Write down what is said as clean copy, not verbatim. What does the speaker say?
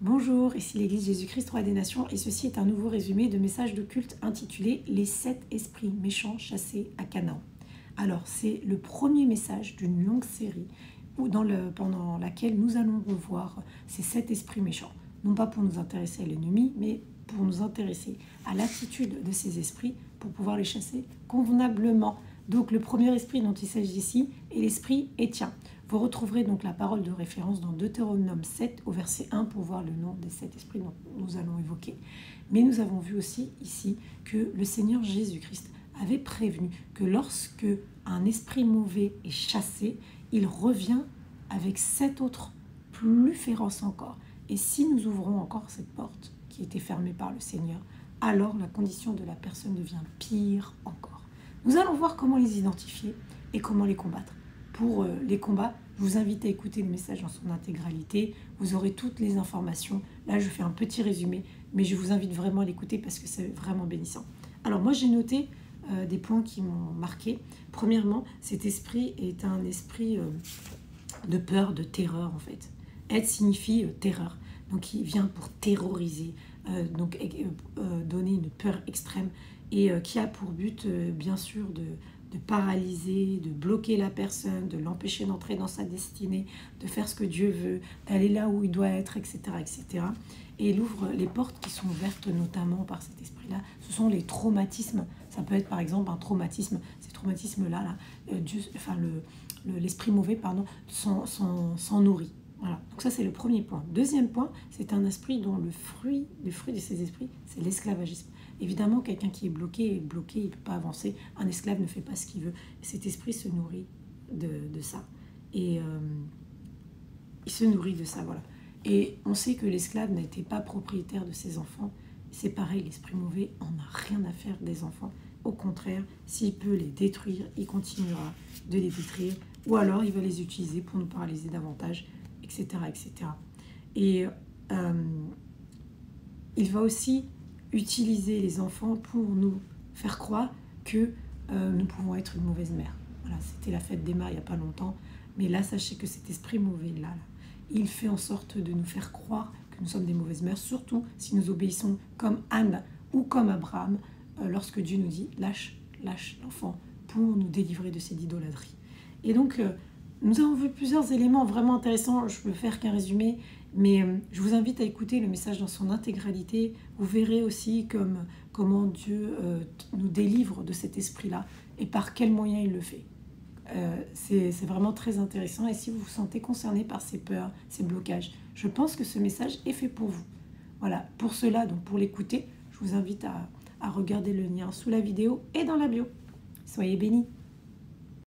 Bonjour, ici l'Église Jésus-Christ, Roi des Nations, et ceci est un nouveau résumé de message de culte intitulé « Les 7 esprits méchants chassés à Canaan ». Alors, c'est le premier message d'une longue série pendant laquelle nous allons revoir ces 7 esprits méchants. Non pas pour nous intéresser à l'ennemi, mais pour nous intéresser à l'attitude de ces esprits pour pouvoir les chasser convenablement. Donc, le premier esprit dont il s'agit ici est l'esprit Étien. Vous retrouverez donc la parole de référence dans Deutéronome 7 au verset 1 pour voir le nom des 7 esprits dont nous allons évoquer. Mais nous avons vu aussi ici que le Seigneur Jésus-Christ avait prévenu que lorsque un esprit mauvais est chassé, il revient avec 7 autres plus féroces encore. Et si nous ouvrons encore cette porte qui était fermée par le Seigneur, alors la condition de la personne devient pire encore. Nous allons voir comment les identifier et comment les combattre. Pour les combats, je vous invite à écouter le message dans son intégralité. Vous aurez toutes les informations. Là, je fais un petit résumé, mais je vous invite vraiment à l'écouter parce que c'est vraiment bénissant. Alors moi, j'ai noté des points qui m'ont marqué. Premièrement, cet esprit est un esprit de peur, de terreur en fait. Être signifie terreur. Donc il vient pour terroriser, donner une peur extrême et qui a pour but, bien sûr, de paralyser, de bloquer la personne, de l'empêcher d'entrer dans sa destinée, de faire ce que Dieu veut, d'aller là où il doit être, etc. etc. Et il ouvre les portes qui sont ouvertes notamment par cet esprit-là. Ce sont les traumatismes. Ça peut être par exemple un traumatisme, ces traumatismes-là, l'esprit mauvais s'en nourrit. Voilà. Donc ça c'est le premier point. Deuxième point, c'est un esprit dont le fruit de ces esprits, c'est l'esclavagisme. Évidemment, quelqu'un qui est bloqué, il ne peut pas avancer. Un esclave ne fait pas ce qu'il veut. Et cet esprit se nourrit de ça. Et il se nourrit de ça, voilà. Et on sait que l'esclave n'était pas propriétaire de ses enfants. C'est pareil, l'esprit mauvais en a rien à faire des enfants. Au contraire, s'il peut les détruire, il continuera de les détruire. Ou alors, il va les utiliser pour nous paralyser davantage, etc. etc. Et il va aussi utiliser les enfants pour nous faire croire que nous pouvons être une mauvaise mère. Voilà, c'était la fête des mères il n'y a pas longtemps, mais là, sachez que cet esprit mauvais-là, il fait en sorte de nous faire croire que nous sommes des mauvaises mères, surtout si nous obéissons comme Anne ou comme Abraham, lorsque Dieu nous dit « lâche l'enfant » pour nous délivrer de cette idolâtrie. Et donc, nous avons vu plusieurs éléments vraiment intéressants, je ne peux faire qu'un résumé, mais je vous invite à écouter le message dans son intégralité. Vous verrez aussi comment Dieu nous délivre de cet esprit-là et par quels moyens il le fait. C'est vraiment très intéressant. Et si vous vous sentez concerné par ces peurs, ces blocages, je pense que ce message est fait pour vous. Voilà, pour cela, donc pour l'écouter, je vous invite à regarder le lien sous la vidéo et dans la bio. Soyez bénis.